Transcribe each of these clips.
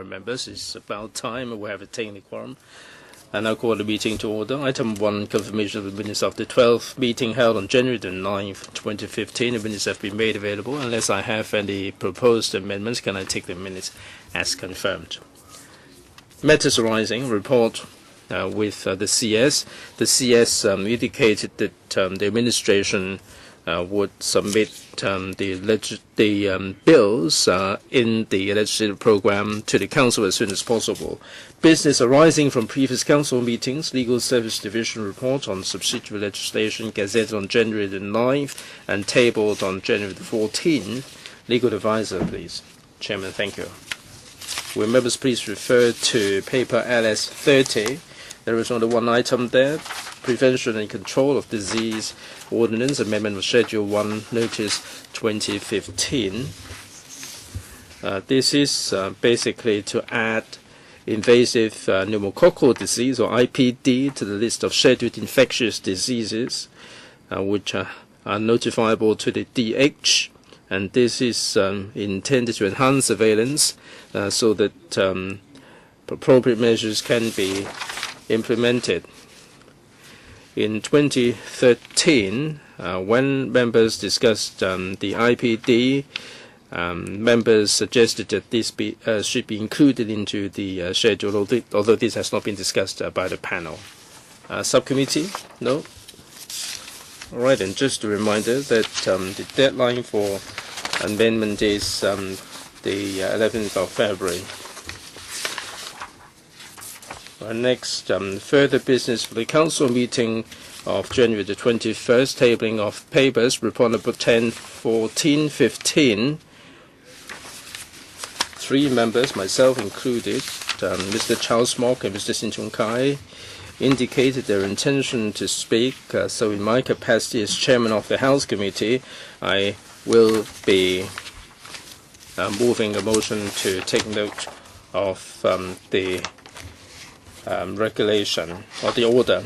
Members, it's about time we have attained the quorum. And now call the meeting to order. Item 1, confirmation of the minutes of the 12th meeting held on January the 9th, 2015. The minutes have been made available. Unless I have any proposed amendments, can I take the minutes as confirmed? Matters arising, report with the CS. The CS indicated that the administration would submit the bills in the legislative program to the Council as soon as possible. Business arising from previous Council meetings, Legal Service Division report on subsidiary legislation, gazetted on January the 9th and tabled on January the 14th. Legal advisor, please. Chairman, thank you. Will members please refer to paper LS 30. There is only one item there. Prevention and Control of Disease Ordinance Amendment of Schedule 1, Notice 2015. This is basically to add invasive pneumococcal disease, or IPD, to the list of scheduled infectious diseases which are notifiable to the DH. And this is intended to enhance surveillance so that appropriate measures can be implemented. In 2013, when members discussed the IPD, members suggested that this should be included into the schedule, although this has not been discussed by the panel. Subcommittee? No? All right, and just a reminder that the deadline for amendment is the 11th of February. Next, further business for the Council meeting of January the 21st, tabling of papers, report number 10/14/15. 3 members, myself included, Mr. Charles Mock and Mr. Sin Chung Kai, indicated their intention to speak. So in my capacity as chairman of the House Committee, I will be moving a motion to take note of the regulation or the order.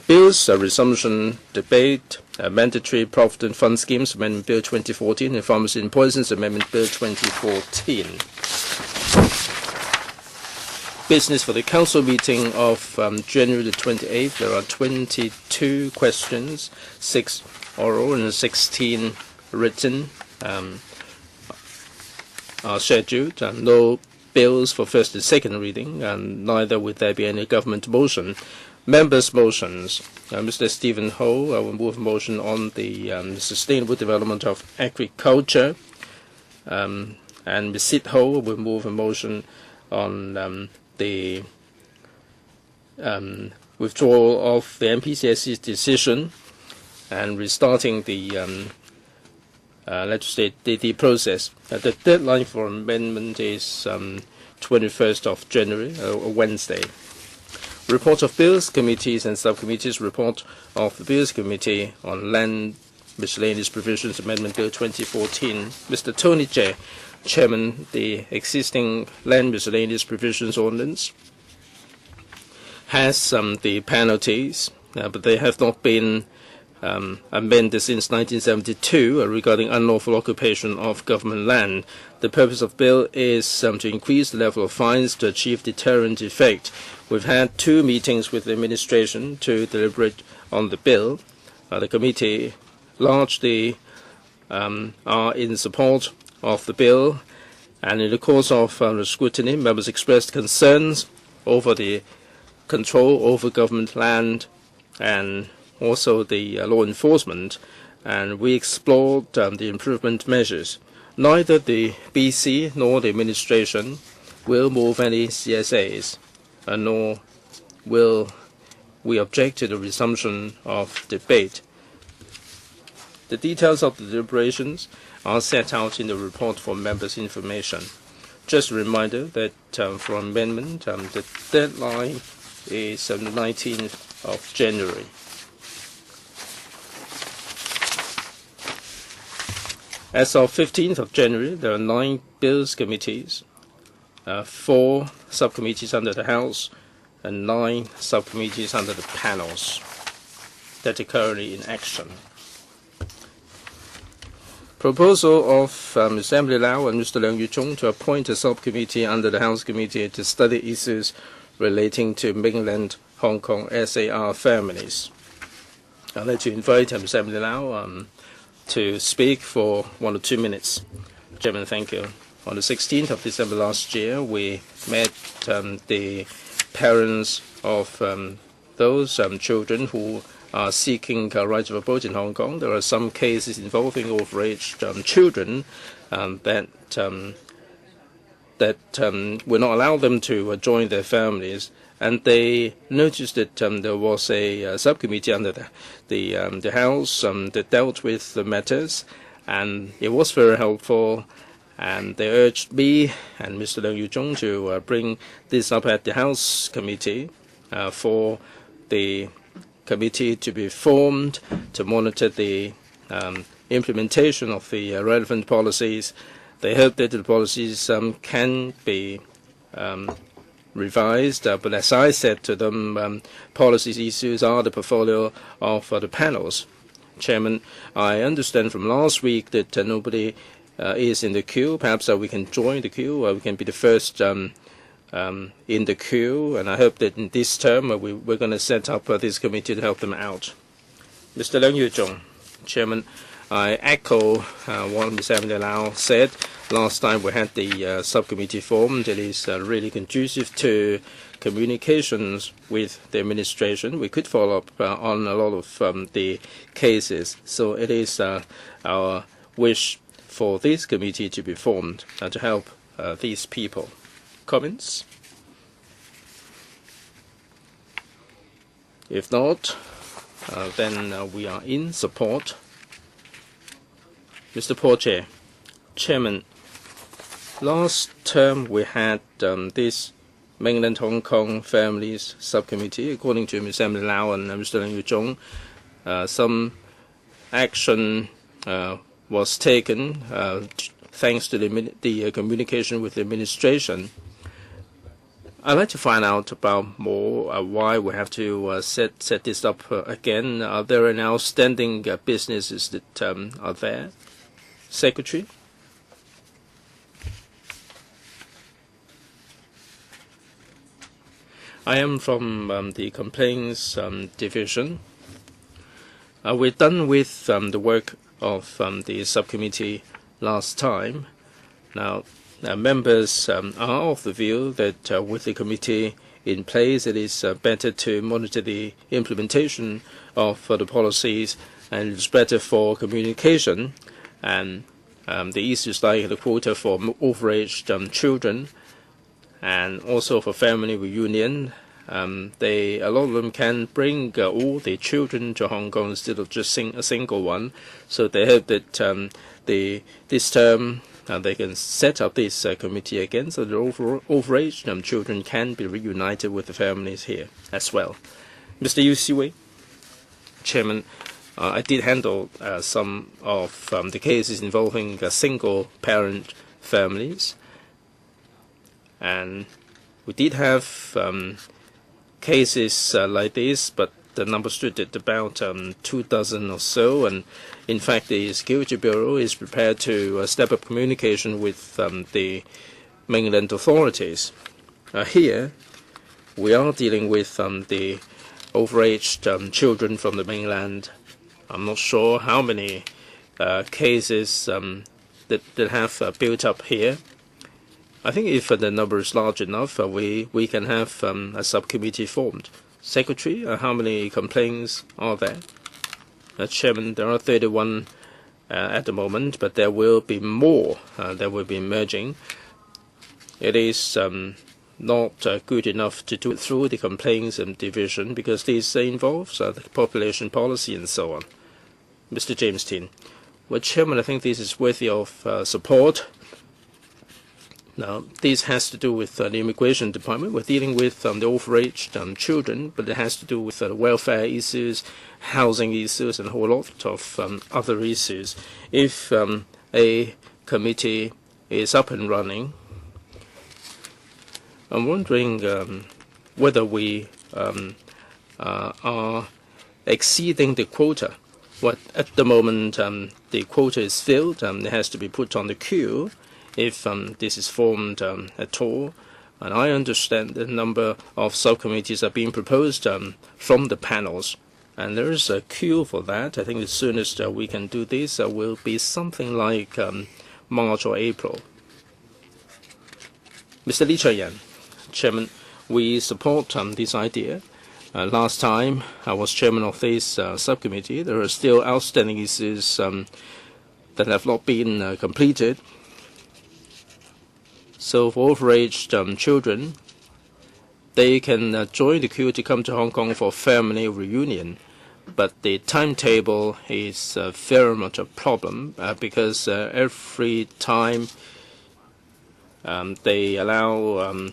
Bills, resumption debate, mandatory provident fund schemes, Amendment Bill 2014, and Pharmacy and Poisons, Amendment Bill 2014. Business for the Council meeting of January the 28th. There are 22 questions, 6 oral and 16 written. Are scheduled, and no bills for first and second reading, and neither would there be any government motion. Members' motions. Mr. Stephen Ho will move a motion on the sustainable development of agriculture, and Ms. Sid Ho will move a motion on the withdrawal of the MPCSC's decision and restarting the legislative process. The deadline for amendment is 21st of January, Wednesday. Report of Bills Committees and Subcommittees. Report of the Bills Committee on Land Miscellaneous Provisions, Amendment Bill 2014. Mr. Tony J., Chairman, the existing Land Miscellaneous Provisions Ordinance has the penalties, but they have not been amended since 1972 regarding unlawful occupation of government land. The purpose of the bill is to increase the level of fines to achieve deterrent effect. We've had 2 meetings with the administration to deliberate on the bill. The committee largely are in support of the bill, and in the course of the scrutiny, members expressed concerns over the control over government land and also the law enforcement, and we explored the improvement measures. Neither the BC nor the administration will move any CSAs, nor will we object to the resumption of debate. The details of the deliberations are set out in the report for members' information. Just a reminder that for amendment, the deadline is the 19th of January. As of 15th of January, there are 9 bills committees, 4 subcommittees under the House, and 9 subcommittees under the panels that are currently in action. Proposal of Ms. Emily Lau and Mr. Leung Yu-chung to appoint a subcommittee under the House Committee to study issues relating to mainland Hong Kong SAR families. I'd like to invite Ms. Emily Lau to speak for 1 or 2 minutes. Chairman, thank you. On the 16th of December last year, we met the parents of those children who are seeking right of abode in Hong Kong. There are some cases involving overage children that will not allow them to join their families. And they noticed that there was a subcommittee under the House that dealt with the matters, and it was very helpful. And they urged me and Mr. Leung Yu-chung to bring this up at the House Committee for the committee to be formed to monitor the implementation of the relevant policies. They hope that the policies can be revised, but as I said to them, policy issues are the portfolio of the panels. Chairman, I understand from last week that nobody is in the queue. Perhaps we can join the queue. We can be the first in the queue, and I hope that in this term we're going to set up this committee to help them out. Mr. Leung Yu-chung, Chairman, I echo what Ms. Emily Lau said. Last time we had the subcommittee formed, it is really conducive to communications with the administration. We could follow up on a lot of the cases. So it is our wish for this committee to be formed to help these people. Comments? If not, then we are in support. Mr. Porche, Chairman, last term we had this mainland Hong Kong families subcommittee. According to Ms. Emily Lau and Mr. Leung Yu-chung, some action was taken thanks to the communication with the administration. I'd like to find out about more why we have to set this up again. Are there any outstanding businesses that are there? Secretary? I am from the Complaints Division. We're done with the work of the subcommittee last time. Now, members are of the view that with the committee in place, it is better to monitor the implementation of the policies, and it's better for communication and the issues like the quota for overage children and also for family reunion. A lot of them can bring all the children to Hong Kong instead of just a single one. So they hope that this term they can set up this committee again, so the overage children can be reunited with the families here as well. Mr. Yu Siwei, Chairman, I did handle some of the cases involving single-parent families, and we did have cases like this, but the number stood at about 24 or so, and in fact the Security Bureau is prepared to step up communication with the mainland authorities. Here we are dealing with the overage children from the mainland. I'm not sure how many cases that have built up here. I think if the number is large enough, we can have a subcommittee formed. Secretary, how many complaints are there? Chairman, there are 31 at the moment, but there will be more that will be emerging. It is not good enough to do it through the complaints division because this involves the population policy and so on. Mr. James Tin. Well, Chairman, I think this is worthy of support. Now, this has to do with the Immigration Department. We're dealing with the overage children, but it has to do with welfare issues, housing issues, and a whole lot of other issues. If a committee is up and running, I'm wondering whether we are exceeding the quota What at the moment the quota is filled, it has to be put on the queue if this is formed at all. And I understand the number of subcommittees are being proposed from the panels. And there is a queue for that. I think as soon as we can do this, will be something like March or April. Mr. Lee Choi-yan, Chairman, we support this idea. Last time I was chairman of this subcommittee, there are still outstanding issues that have not been completed. So for overage children, they can join the queue to come to Hong Kong for family reunion. But the timetable is very much a problem because every time they allow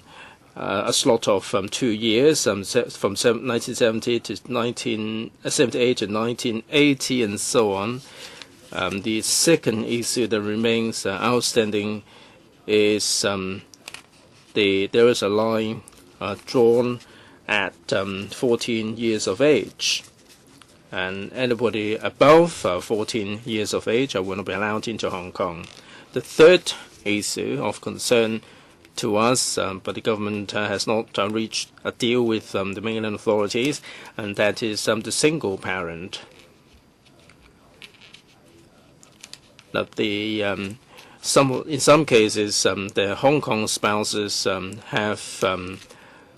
a slot of 2 years, from 1970 to 1978 to 1980 and so on. The second issue that remains outstanding is there is a line drawn at 14 years of age, and anybody above 14 years of age will not be allowed into Hong Kong. The third issue of concern to us, but the government has not reached a deal with the mainland authorities, and that is the single parent. Now, in some cases, the Hong Kong spouses have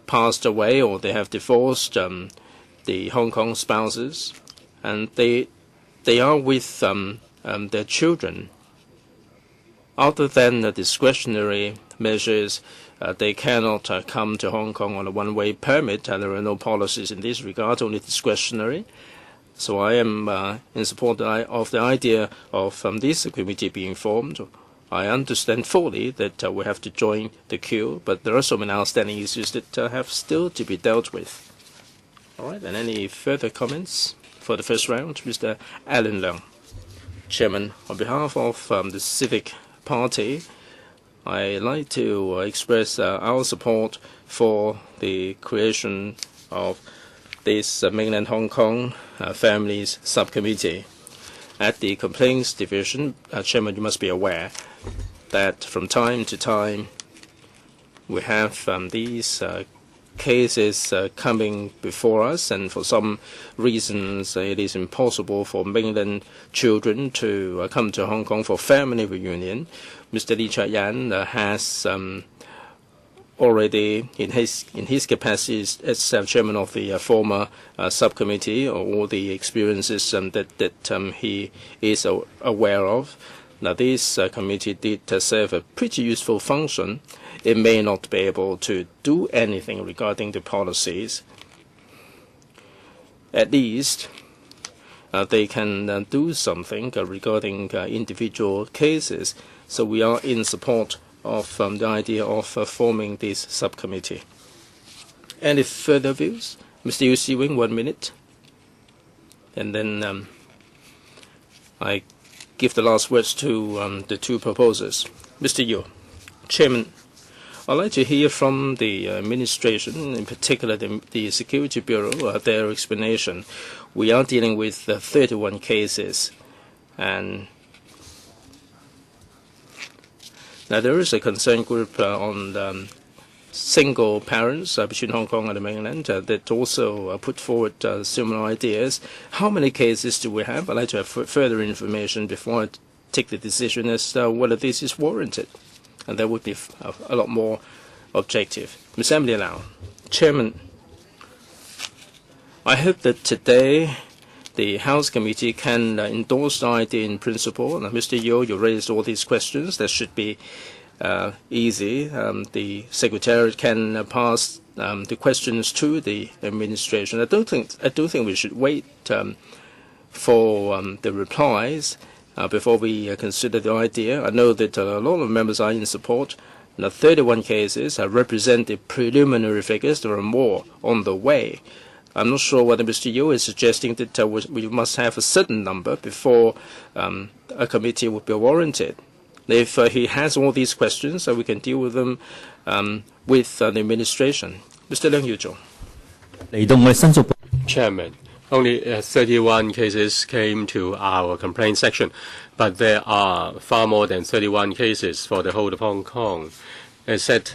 passed away or they have divorced the Hong Kong spouses, and they are with their children. Other than the discretionary measures, they cannot come to Hong Kong on a one-way permit. There are no policies in this regard, only discretionary. So I am in support of the idea of this committee being formed. I understand fully that we have to join the queue, but there are so many outstanding issues that have still to be dealt with. All right, and any further comments for the first round? Mr. Alan Leung, Chairman, on behalf of the Civic Party, I'd like to express our support for the creation of this mainland Hong Kong Families Subcommittee. At the Complaints Division, Chairman, you must be aware that from time to time we have these cases coming before us, and for some reasons it is impossible for mainland children to come to Hong Kong for family reunion. Mr. Lee Choi-yan has already, in his capacity as chairman of the former subcommittee, all the experiences that he is aware of. Now, this committee did serve a pretty useful function. It may not be able to do anything regarding the policies. At least they can do something regarding individual cases. So we are in support of the idea of forming this subcommittee. Any further views? Mr. Yu Si-wing, 1 minute. And then I give the last words to the two proposers. Mr. Yu, Chairman, I'd like to hear from the administration, in particular the Security Bureau, their explanation. We are dealing with 31 cases, and now there is a concerned group on single parents between Hong Kong and the mainland that also put forward similar ideas. How many cases do we have? I'd like to have further information before I take the decision as to whether this is warranted. And that would be a lot more objective. Ms. Emily Lau, Chairman, I hope that today the House Committee can endorse the idea in principle. Now, Mr. Yeo, you raised all these questions. That should be easy. The Secretariat can pass the questions to the administration. I do think we should wait for the replies before we consider the idea. I know that a lot of members are in support. Now, 31 cases represent the preliminary figures. There are more on the way. I'm not sure whether Mr. Yeo is suggesting that we must have a certain number before a committee would be warranted. If he has all these questions, we can deal with them with the administration. Mr. Leung Yu-chong. Chairman, only 31 cases came to our complaint section, but there are far more than 31 cases for the whole of Hong Kong. As said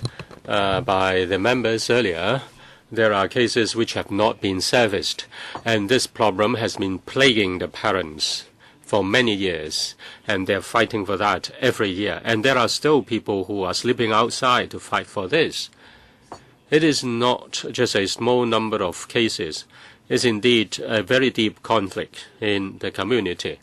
by the members earlier, there are cases which have not been serviced, and this problem has been plaguing the parents for many years, and they're fighting for that every year. And there are still people who are sleeping outside to fight for this. It is not just a small number of cases. It's indeed a very deep conflict in the community.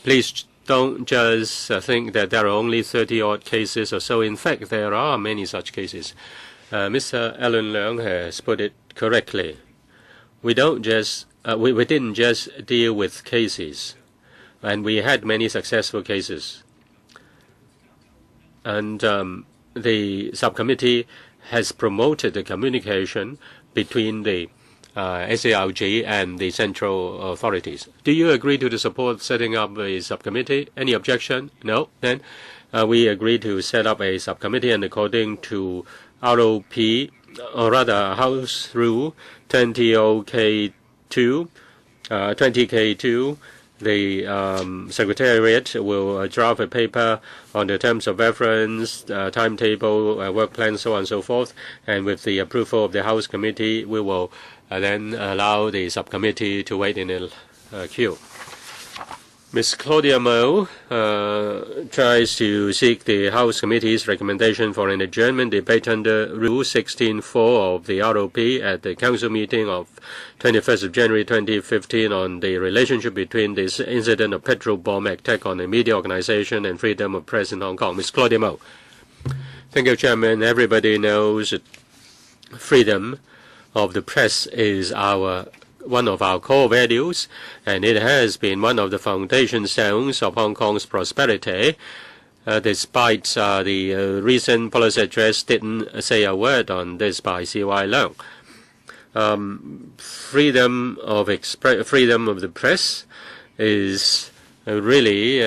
Please don't just think that there are only 30-odd cases or so. In fact, there are many such cases. Mr. Alan Leung has put it correctly. We didn't just deal with cases, and we had many successful cases. And the subcommittee has promoted the communication between the SARG and the central authorities. Do you agree to the support setting up a subcommittee? Any objection? No? Then we agree to set up a subcommittee, and according to ROP, or rather House Rule 20K2, the Secretariat will draft a paper on the terms of reference, timetable, work plan, so on and so forth. And with the approval of the House Committee, we will then allow the subcommittee to wait in a queue. Ms. Claudia Mo tries to seek the House Committee's recommendation for an adjournment debate under Rule 16.4 of the ROP at the Council meeting of 21st of January 2015 on the relationship between this incident of petrol bomb attack on a media organization and freedom of press in Hong Kong. Ms. Claudia Mo. Thank you, Chairman. Everybody knows that freedom of the press is one of our core values, and it has been one of the foundation stones of Hong Kong's prosperity. Despite the recent policy address didn't say a word on this by C.Y. Leung. Freedom of the press is really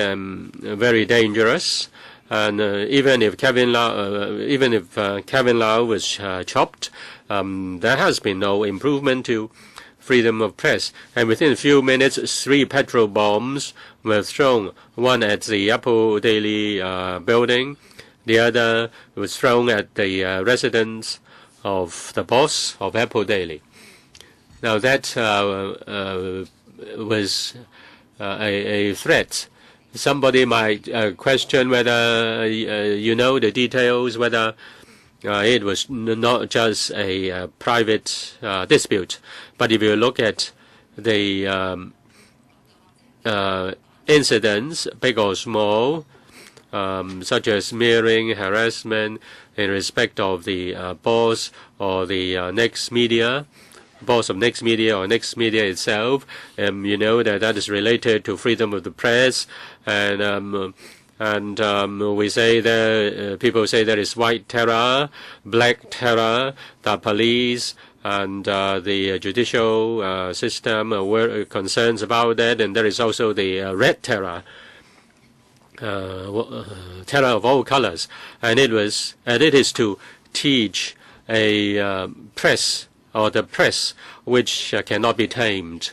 very dangerous, and even if Kevin Lau was chopped, there has been no improvement to freedom of press. And within a few minutes, 3 petrol bombs were thrown, one at the Apple Daily building, the other was thrown at the residence of the boss of Apple Daily. Now that was a threat. Somebody might question whether you know the details, whether it was not just a private dispute. But if you look at the incidents, big or small, such as smearing, harassment in respect of the boss or the Next Media, boss of Next Media or Next Media itself, you know that is related to freedom of the press, and we say that people say there is white terror, black terror, the police and the judicial system were concerns about that, and there is also the red terror, terror of all colors, and it is to teach a press or the press which cannot be tamed.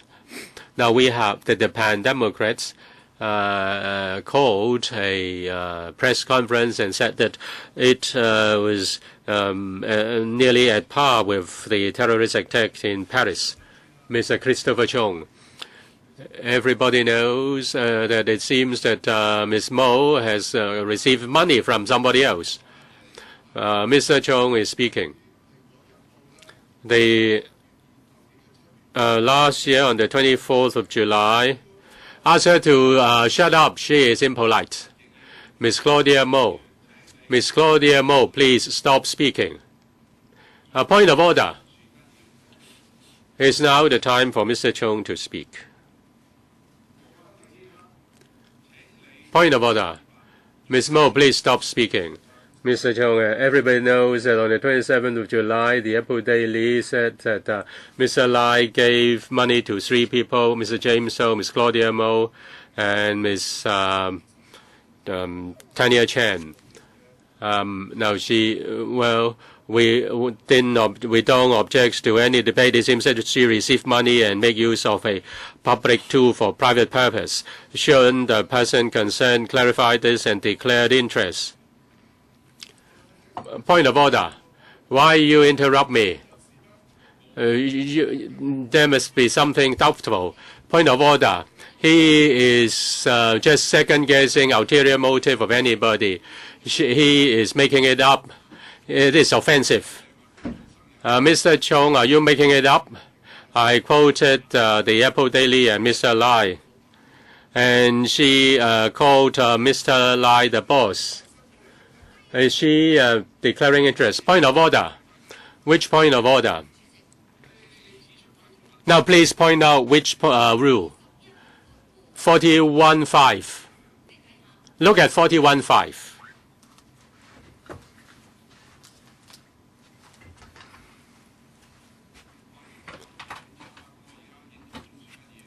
Now we have the Pan-Democrats called a press conference and said that it was nearly at par with the terrorist attack in Paris. Mr. Christopher Chong. Everybody knows that it seems that Ms. Mo has received money from somebody else. Mr. Chong is speaking. Last year on the 24th of July, ask her to shut up. She is impolite. Ms. Claudia Mo. Ms. Claudia Mo, please stop speaking. A point of order. It's now the time for Mr. Chong to speak. Point of order. Ms. Mo, please stop speaking. Mr. Chong, everybody knows that on the 27th of July, the Apple Daily said that Mr. Lai gave money to 3 people, Mr. James So, Ms. Claudia Mo, and Ms. Tanya Chen. Now she, well, We don't object to any debate. It seems that she received money and make use of a public tool for private purpose. Shouldn't the person concerned clarify this and declare interest? Point of order. Why you interrupt me? There must be something doubtful. Point of order. He is just second-guessing ulterior motive of anybody. He is making it up. It is offensive. Mr. Chong, are you making it up? I quoted the Apple Daily and Mr. Lai. And she called Mr. Lai the boss. Is she declaring interest? Point of order. Which point of order? Now please point out which rule. 41.5. Look at 41.5.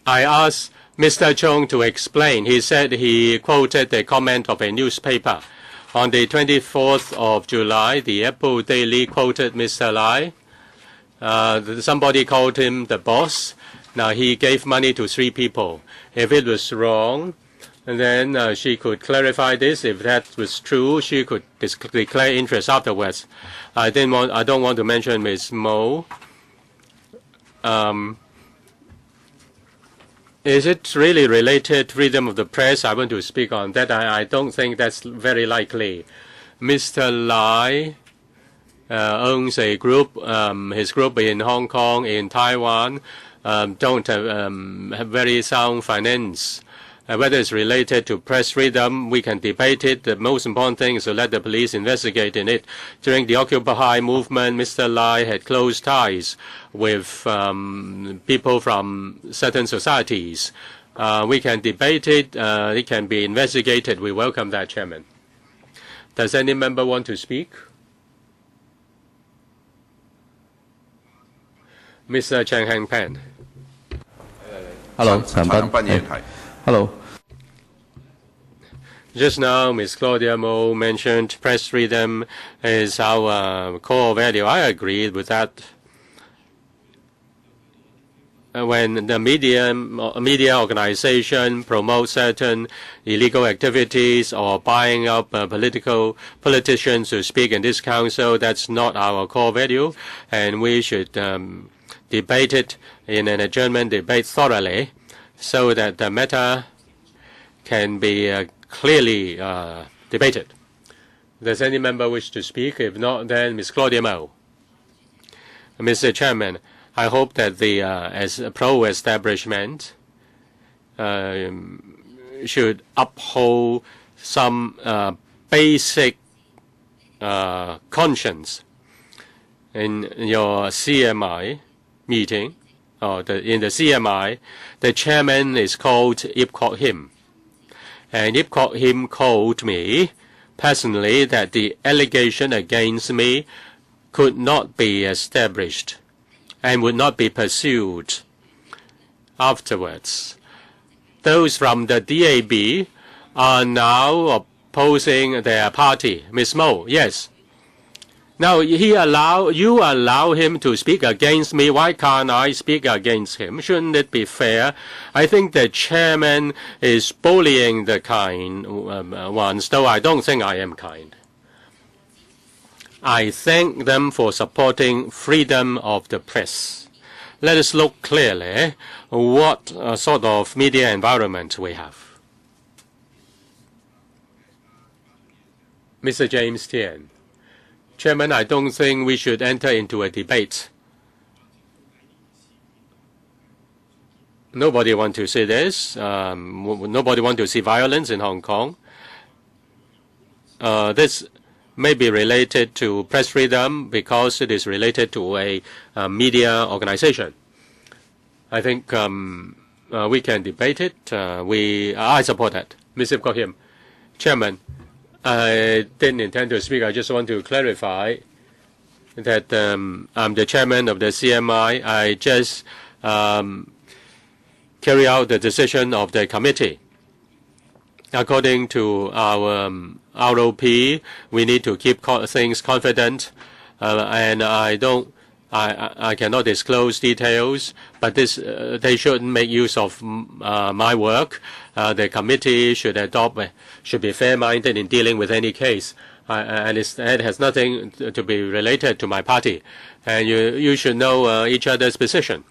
I asked Mr. Chong to explain. He said he quoted the comment of a newspaper. On the 24th of July, the Apple Daily quoted Mr. Lai. Somebody called him the boss. Now, he gave money to 3 people. If it was wrong, then she could clarify this. If that was true, she could declare interest afterwards. I don't want to mention Ms. Mo. Is it really related to freedom of the press? I want to speak on that. I don't think that's very likely. Mr. Lai owns a group. His group in Hong Kong, in Taiwan, don't have very sound finance. Whether it's related to press freedom, we can debate it. The most important thing is to let the police investigate in it. During the Occupy movement, Mr. Lai had close ties with people from certain societies. We can debate it. It can be investigated. We welcome that, Chairman. Does any member want to speak? Mr. Chang Hang Pan. Hello, Hello. Just now, Ms. Claudia Mo mentioned press freedom is our core value. I agree with that. When the media organization promotes certain illegal activities or buying up politicians to speak in this council, that's not our core value, and we should debate it in an adjournment debate thoroughly so that the matter can be clearly debated. Does any member wish to speak? If not, then Ms. Claudia Mo. Mr. Chairman, I hope that the as pro-establishment should uphold some basic conscience. In your CMI meeting, or in the CMI, the chairman is called Ip Kok Him. And Ip Kok Him called me personally that the allegation against me could not be established and would not be pursued afterwards. Those from the DAB are now opposing their party. Ms. Mo, yes. Now, you allow him to speak against me. Why can't I speak against him? Shouldn't it be fair? I think the chairman is bullying the kind ones, though I don't think I am kind. I thank them for supporting freedom of the press. Let us look clearly what sort of media environment we have. Mr. James Tian. Chairman, I don't think we should enter into a debate. Nobody wants to see this. Nobody wants to see violence in Hong Kong. This may be related to press freedom because it is related to a media organization. I think we can debate it. I support that. Mr. Kok Him. Chairman, I didn't intend to speak. I just want to clarify that I'm the chairman of the CMI. I just carry out the decision of the committee. According to our ROP, we need to keep things confident. and I cannot disclose details, but they should make use of my work. The committee should be fair-minded in dealing with any case, and it has nothing to be related to my party. And you should know each other's position.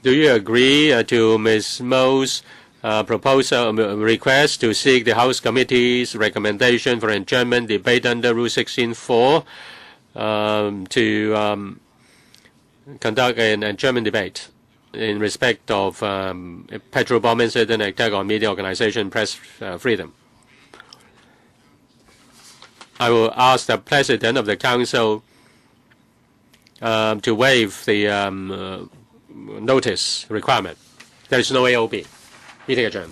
Do you agree to Ms. Mo's proposal request to seek the House Committee's recommendation for adjournment debate under Rule 16(4) to conduct an adjournment debate in respect of petrol bomb incident attack on media organization press freedom? I will ask the President of the Council to waive the notice requirement. There is no AOB. Meeting adjourned.